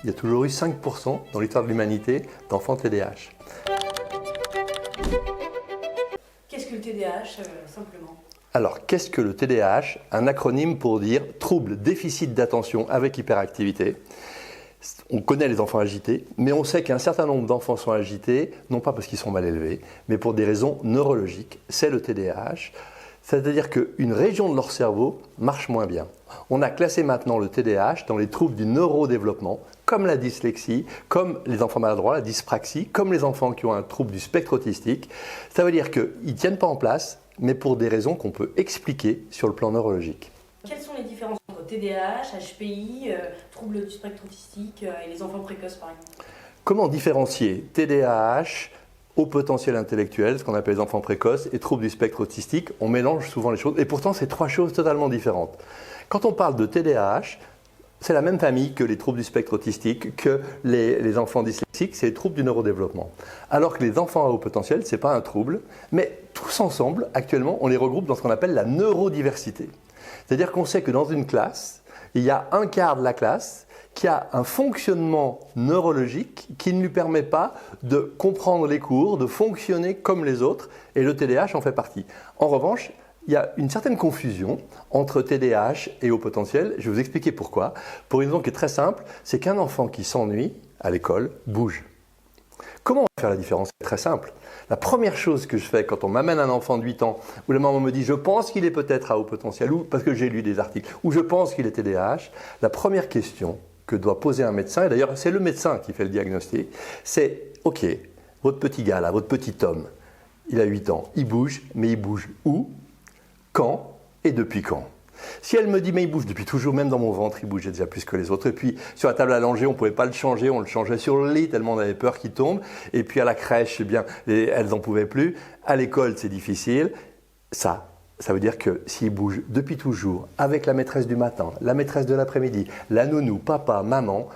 Il y a toujours eu 5% dans l'histoire de l'humanité d'enfants TDAH. Qu'est-ce que le TDAH, simplement? Alors, qu'est-ce que le TDAH? Un acronyme pour dire trouble déficit d'attention avec hyperactivité. On connaît les enfants agités, mais on sait qu'un certain nombre d'enfants sont agités, non pas parce qu'ils sont mal élevés, mais pour des raisons neurologiques. C'est le TDAH. C'est-à-dire qu'une région de leur cerveau marche moins bien. On a classé maintenant le TDAH dans les troubles du neurodéveloppement, comme la dyslexie, comme les enfants maladroits, la dyspraxie, comme les enfants qui ont un trouble du spectre autistique. Ça veut dire qu'ils ne tiennent pas en place, mais pour des raisons qu'on peut expliquer sur le plan neurologique. Quelles sont les différences entre TDAH, HPI, troubles du spectre autistique et les enfants précoces par exemple? Comment différencier TDAH, haut potentiel intellectuel, ce qu'on appelle les enfants précoces, et troubles du spectre autistique? On mélange souvent les choses, et pourtant c'est trois choses totalement différentes. Quand on parle de TDAH, c'est la même famille que les troubles du spectre autistique, que les enfants dyslexiques, c'est les troubles du neurodéveloppement. Alors que les enfants à haut potentiel, ce n'est pas un trouble, mais tous ensemble, actuellement, on les regroupe dans ce qu'on appelle la neurodiversité. C'est-à-dire qu'on sait que dans une classe, il y a un quart de la classe qui a un fonctionnement neurologique qui ne lui permet pas de comprendre les cours, de fonctionner comme les autres, et le TDAH en fait partie. En revanche, il y a une certaine confusion entre TDAH et haut potentiel. Je vais vous expliquer pourquoi. Pour une raison qui est très simple, c'est qu'un enfant qui s'ennuie à l'école bouge. Comment on va faire la différence? C'est très simple. La première chose que je fais quand on m'amène un enfant de 8 ans, où la maman me dit « je pense qu'il est peut-être à haut potentiel » ou parce que j'ai lu des articles, ou « je pense qu'il est TDAH », la première question que doit poser un médecin, et d'ailleurs c'est le médecin qui fait le diagnostic, c'est « ok, votre petit gars là, votre petit homme, il a 8 ans, il bouge, mais il bouge où, quand et depuis quand ?» Si elle me dit « mais il bouge depuis toujours, même dans mon ventre, il bougeait déjà plus que les autres. » Et puis sur la table à langer, on ne pouvait pas le changer, on le changeait sur le lit tellement on avait peur qu'il tombe. Et puis à la crèche, eh bien, elles n'en pouvaient plus. À l'école, c'est difficile. Ça veut dire que s'il bouge depuis toujours, avec la maîtresse du matin, la maîtresse de l'après-midi, la nounou, papa, maman,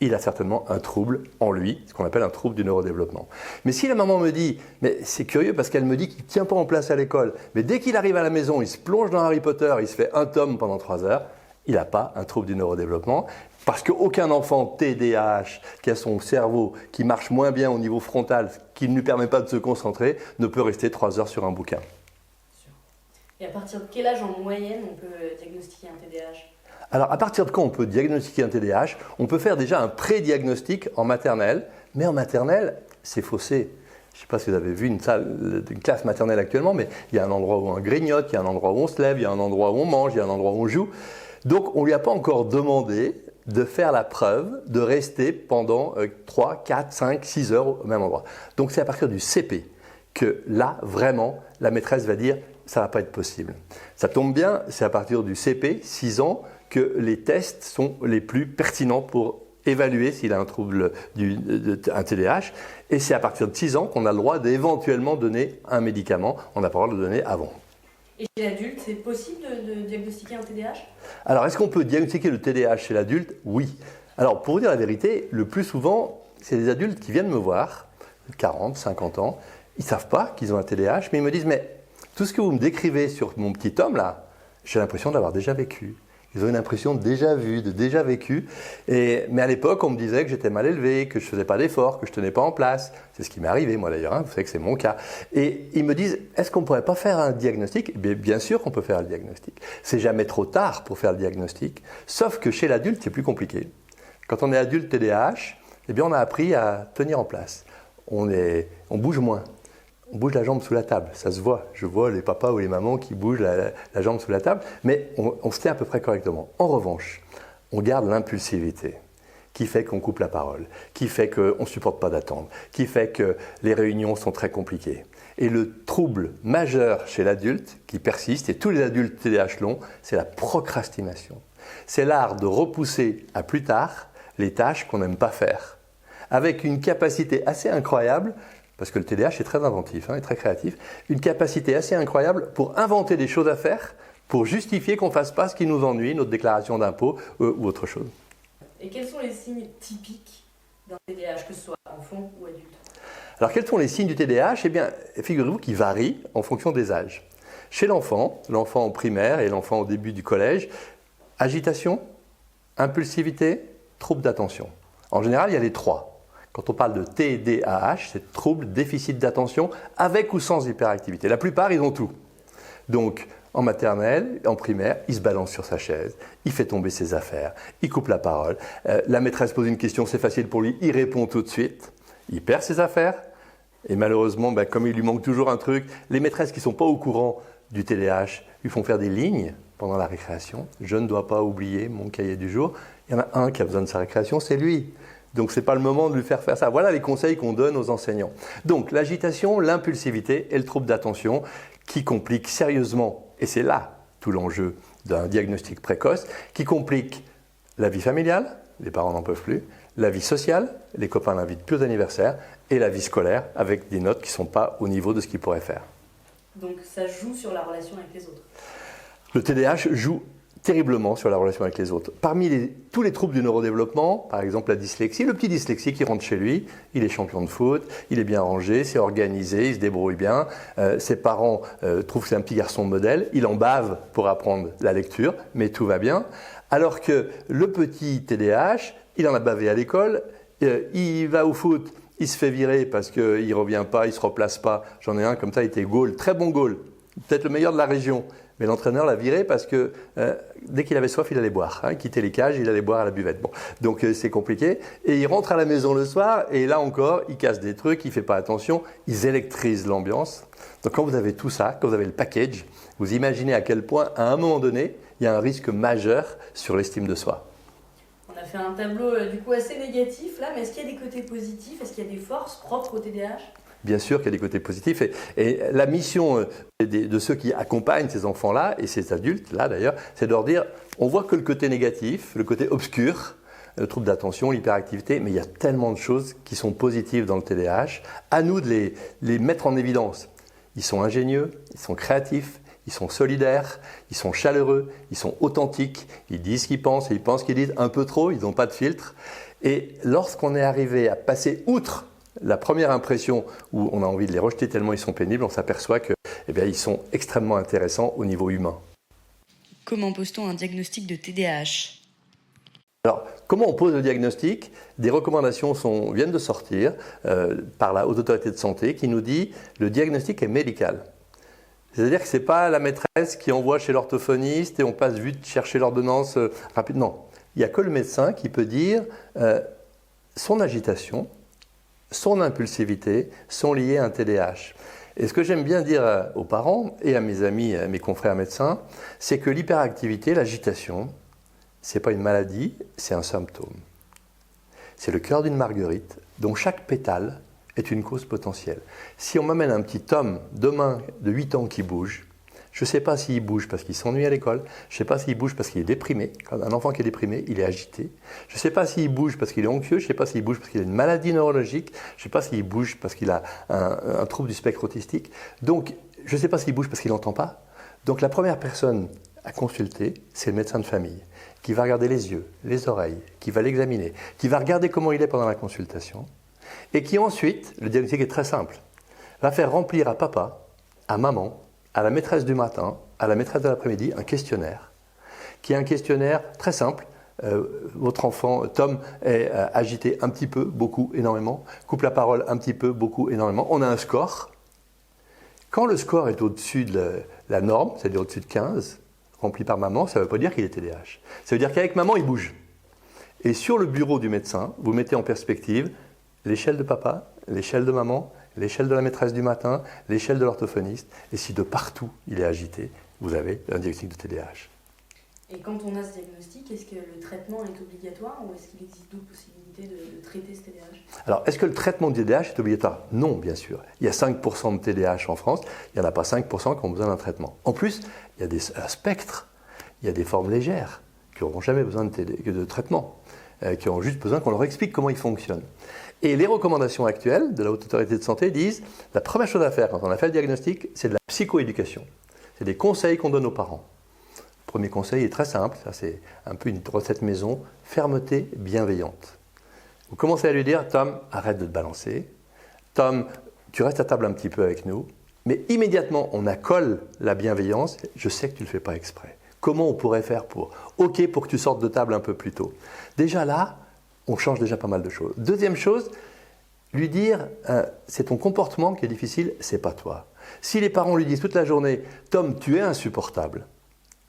il a certainement un trouble en lui, ce qu'on appelle un trouble du neurodéveloppement. Mais si la maman me dit, mais c'est curieux parce qu'elle me dit qu'il ne tient pas en place à l'école, mais dès qu'il arrive à la maison, il se plonge dans Harry Potter, il se fait un tome pendant 3 heures, il n'a pas un trouble du neurodéveloppement, parce qu'aucun enfant TDAH qui a son cerveau qui marche moins bien au niveau frontal, qui ne lui permet pas de se concentrer, ne peut rester 3 heures sur un bouquin. Et à partir de quel âge en moyenne on peut diagnostiquer un TDAH? Alors, à partir de quand on peut diagnostiquer un TDAH? On peut faire déjà un pré-diagnostic en maternelle, mais en maternelle, c'est faussé. Je ne sais pas si vous avez vu une classe maternelle actuellement, mais il y a un endroit où on grignote, il y a un endroit où on se lève, il y a un endroit où on mange, il y a un endroit où on joue. Donc, on ne lui a pas encore demandé de faire la preuve de rester pendant 3, 4, 5, 6 heures au même endroit. Donc, c'est à partir du CP que là, vraiment, la maîtresse va dire « ça ne va pas être possible ». Ça tombe bien, c'est à partir du CP, 6 ans, que les tests sont les plus pertinents pour évaluer s'il a un trouble, un TDAH. Et c'est à partir de 6 ans qu'on a le droit d'éventuellement donner un médicament. On n'a pas le droit de le donner avant. Et chez l'adulte, c'est possible de diagnostiquer un TDAH? Alors, est-ce qu'on peut diagnostiquer le TDAH chez l'adulte? Oui. Alors, pour vous dire la vérité, le plus souvent, c'est des adultes qui viennent me voir, 40, 50 ans, ils ne savent pas qu'ils ont un TDAH, mais ils me disent « mais tout ce que vous me décrivez sur mon petit homme là, j'ai l'impression de l'avoir déjà vécu. » Ils ont une impression de déjà vu, de déjà vécu. Mais à l'époque, on me disait que j'étais mal élevé, que je ne faisais pas d'efforts, que je ne tenais pas en place. C'est ce qui m'est arrivé, moi d'ailleurs. Vous savez que c'est mon cas. Et ils me disent, est-ce qu'on ne pourrait pas faire un diagnostic? Bien sûr qu'on peut faire le diagnostic. C'est jamais trop tard pour faire le diagnostic. Sauf que chez l'adulte, c'est plus compliqué. Quand on est adulte TDAH, eh bien, on a appris à tenir en place. On bouge moins. On bouge la jambe sous la table, ça se voit. Je vois les papas ou les mamans qui bougent la jambe sous la table, mais on se tient à peu près correctement. En revanche, on garde l'impulsivité qui fait qu'on coupe la parole, qui fait qu'on ne supporte pas d'attendre, qui fait que les réunions sont très compliquées. Et le trouble majeur chez l'adulte qui persiste, et tous les adultes TDAH l'ont, c'est la procrastination. C'est l'art de repousser à plus tard les tâches qu'on n'aime pas faire, avec une capacité assez incroyable, parce que le TDAH est très inventif et très créatif, une capacité assez incroyable pour inventer des choses à faire, pour justifier qu'on ne fasse pas ce qui nous ennuie, notre déclaration d'impôt ou autre chose. Et quels sont les signes typiques d'un TDAH, que ce soit enfant ou adulte? Alors quels sont les signes du TDAH? Eh bien, figurez-vous qu'ils varient en fonction des âges. Chez l'enfant en primaire et l'enfant au début du collège, agitation, impulsivité, trouble d'attention. En général, il y a les trois. Quand on parle de TDAH, c'est trouble déficit d'attention avec ou sans hyperactivité. La plupart, ils ont tout. Donc, en maternelle, en primaire, il se balance sur sa chaise, il fait tomber ses affaires, il coupe la parole. La maîtresse pose une question, c'est facile pour lui, il répond tout de suite. Il perd ses affaires. Et malheureusement, comme il lui manque toujours un truc, les maîtresses qui ne sont pas au courant du TDAH lui font faire des lignes pendant la récréation. Je ne dois pas oublier mon cahier du jour. Il y en a un qui a besoin de sa récréation, c'est lui. Donc ce n'est pas le moment de lui faire ça. Voilà les conseils qu'on donne aux enseignants. Donc l'agitation, l'impulsivité et le trouble d'attention qui compliquent sérieusement, et c'est là tout l'enjeu d'un diagnostic précoce, qui complique la vie familiale, les parents n'en peuvent plus, la vie sociale, les copains l'invitent plus aux anniversaires, et la vie scolaire avec des notes qui ne sont pas au niveau de ce qu'ils pourraient faire. Donc ça joue sur la relation avec les autres. Le TDAH joue terriblement sur la relation avec les autres. Parmi tous les troubles du neurodéveloppement, par exemple la dyslexie, le petit dyslexique qui rentre chez lui, il est champion de foot, il est bien rangé, c'est organisé, il se débrouille bien, ses parents trouvent que c'est un petit garçon modèle, il en bave pour apprendre la lecture, mais tout va bien. Alors que le petit TDAH, il en a bavé à l'école, il va au foot, il se fait virer parce qu'il ne revient pas, il ne se replace pas. J'en ai un comme ça, il était goal, très bon goal, peut-être le meilleur de la région. Mais l'entraîneur l'a viré parce que dès qu'il avait soif, il allait boire. Il quittait les cages, il allait boire à la buvette. Bon. Donc c'est compliqué. Et il rentre à la maison le soir et là encore, il casse des trucs, il ne fait pas attention, ils électrisent l'ambiance. Donc quand vous avez tout ça, quand vous avez le package, vous imaginez à quel point, à un moment donné, il y a un risque majeur sur l'estime de soi. On a fait un tableau du coup assez négatif là, mais est-ce qu'il y a des côtés positifs? Est-ce qu'il y a des forces propres au TDAH? Bien sûr qu'il y a des côtés positifs. Et la mission de ceux qui accompagnent ces enfants-là, et ces adultes-là d'ailleurs, c'est de leur dire, on voit que le côté négatif, le côté obscur, le trouble d'attention, l'hyperactivité, mais il y a tellement de choses qui sont positives dans le TDAH. À nous de les mettre en évidence. Ils sont ingénieux, ils sont créatifs, ils sont solidaires, ils sont chaleureux, ils sont authentiques, ils disent ce qu'ils pensent et ils pensent qu'ils disent un peu trop, ils n'ont pas de filtre. Et lorsqu'on est arrivé à passer outre la première impression où on a envie de les rejeter tellement ils sont pénibles, on s'aperçoit qu'ils sont extrêmement intéressants au niveau humain. Comment pose-t-on un diagnostic de TDAH ? Alors, comment on pose le diagnostic ? Des recommandations viennent de sortir par la Haute Autorité de Santé qui nous dit le diagnostic est médical. C'est-à-dire que ce n'est pas la maîtresse qui envoie chez l'orthophoniste et on passe vite chercher l'ordonnance rapidement. Non, il n'y a que le médecin qui peut dire son agitation, son impulsivité sont liées à un TDAH. Et ce que j'aime bien dire aux parents et à mes amis, à mes confrères médecins, c'est que l'hyperactivité, l'agitation, ce n'est pas une maladie, c'est un symptôme. C'est le cœur d'une marguerite dont chaque pétale est une cause potentielle. Si on m'amène un petit homme demain de 8 ans qui bouge, je ne sais pas s'il bouge parce qu'il s'ennuie à l'école, je ne sais pas s'il bouge parce qu'il est déprimé. Quand un enfant qui est déprimé, il est agité. Je ne sais pas s'il bouge parce qu'il est anxieux, je ne sais pas s'il bouge parce qu'il a une maladie neurologique, je ne sais pas s'il bouge parce qu'il a un trouble du spectre autistique. Donc, je ne sais pas s'il bouge parce qu'il n'entend pas. Donc, la première personne à consulter, c'est le médecin de famille, qui va regarder les yeux, les oreilles, qui va l'examiner, qui va regarder comment il est pendant la consultation, et qui ensuite, le diagnostic est très simple, va faire remplir à papa, à maman, à la maîtresse du matin, à la maîtresse de l'après-midi, un questionnaire, qui est un questionnaire très simple. Votre enfant, Tom, est agité un petit peu, beaucoup, énormément, coupe la parole un petit peu, beaucoup, énormément. On a un score. Quand le score est au-dessus de la norme, c'est-à-dire au-dessus de 15, rempli par maman, ça ne veut pas dire qu'il est TDAH. Ça veut dire qu'avec maman, il bouge. Et sur le bureau du médecin, vous mettez en perspective l'échelle de papa, l'échelle de maman, l'échelle de la maîtresse du matin, l'échelle de l'orthophoniste. Et si de partout il est agité, vous avez un diagnostic de TDAH. Et quand on a ce diagnostic, est-ce que le traitement est obligatoire ou est-ce qu'il existe d'autres possibilités de traiter ce TDAH ? Alors, est-ce que le traitement de TDAH est obligatoire ? Non, bien sûr. Il y a 5% de TDAH en France, il n'y en a pas 5% qui ont besoin d'un traitement. En plus, il y a un spectre, il y a des formes légères qui n'auront jamais besoin de traitement, qui auront juste besoin qu'on leur explique comment ils fonctionnent. Et les recommandations actuelles de la Haute Autorité de Santé disent la première chose à faire quand on a fait le diagnostic, c'est de la psychoéducation. C'est des conseils qu'on donne aux parents. Le premier conseil est très simple, ça c'est un peu une recette maison, fermeté bienveillante. Vous commencez à lui dire, Tom, arrête de te balancer. Tom, tu restes à table un petit peu avec nous. Mais immédiatement, on accole la bienveillance. Je sais que tu ne le fais pas exprès. Comment on pourrait faire pour que tu sortes de table un peu plus tôt ? Déjà là, On change déjà pas mal de choses. Deuxième chose, lui dire c'est ton comportement qui est difficile, c'est pas toi. Si les parents lui disent toute la journée Tom, tu es insupportable,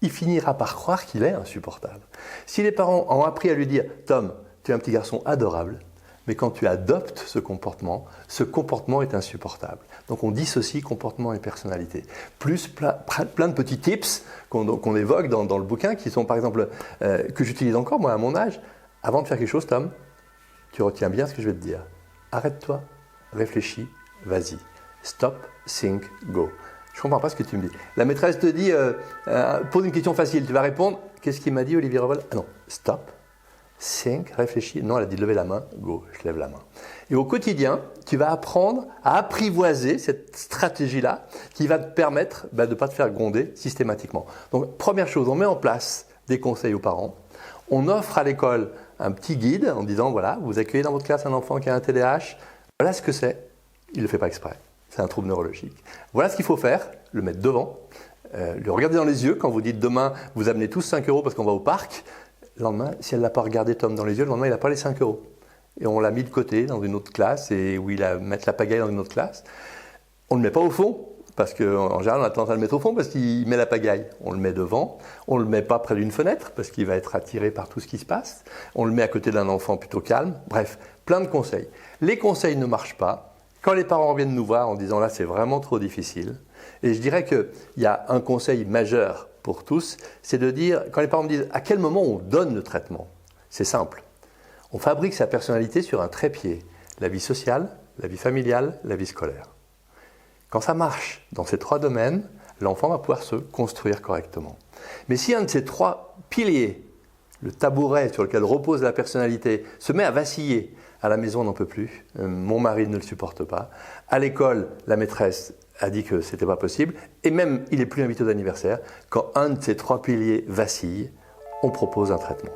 il finira par croire qu'il est insupportable. Si les parents ont appris à lui dire Tom, tu es un petit garçon adorable, mais quand tu adoptes ce comportement est insupportable. Donc on dissocie comportement et personnalité. Plus plein de petits tips qu'on évoque dans le bouquin qui sont par exemple, que j'utilise encore moi à mon âge. Avant de faire quelque chose, Tom, tu retiens bien ce que je vais te dire. Arrête-toi, réfléchis, vas-y. Stop, think, go. Je ne comprends pas ce que tu me dis. La maîtresse te dit, pose une question facile, tu vas répondre. Qu'est-ce qu'il m'a dit Olivier Revol? Ah non, stop, think, réfléchis. Non, elle a dit lever la main, go, je lève la main. Et au quotidien, tu vas apprendre à apprivoiser cette stratégie-là qui va te permettre de ne pas te faire gronder systématiquement. Donc, première chose, on met en place des conseils aux parents. On offre à l'école un petit guide en disant, voilà, vous accueillez dans votre classe un enfant qui a un TDAH, voilà ce que c'est, il ne le fait pas exprès, c'est un trouble neurologique. Voilà ce qu'il faut faire, le mettre devant, le regarder dans les yeux quand vous dites demain, vous amenez tous 5 € parce qu'on va au parc, le lendemain, si elle n'a pas regardé Tom dans les yeux, le lendemain, il n'a pas les 5 €. Et on l'a mis de côté dans une autre classe, et où il a mettre la pagaille dans une autre classe. On ne le met pas au fond, parce qu'en général, on a tendance à le mettre au fond parce qu'il met la pagaille. On le met devant. On ne le met pas près d'une fenêtre parce qu'il va être attiré par tout ce qui se passe. On le met à côté d'un enfant plutôt calme. Bref, plein de conseils. Les conseils ne marchent pas. Quand les parents viennent nous voir en disant là, c'est vraiment trop difficile. Et je dirais qu'il y a un conseil majeur pour tous, c'est de dire, quand les parents me disent à quel moment on donne le traitement, c'est simple. On fabrique sa personnalité sur un trépied. La vie sociale, la vie familiale, la vie scolaire. Quand ça marche dans ces 3 domaines, l'enfant va pouvoir se construire correctement. Mais si un de ces 3 piliers, le tabouret sur lequel repose la personnalité, se met à vaciller, à la maison on n'en peut plus, mon mari ne le supporte pas, à l'école la maîtresse a dit que ce n'était pas possible, et même il n'est plus invité aux anniversaires, quand un de ces 3 piliers vacille, on propose un traitement.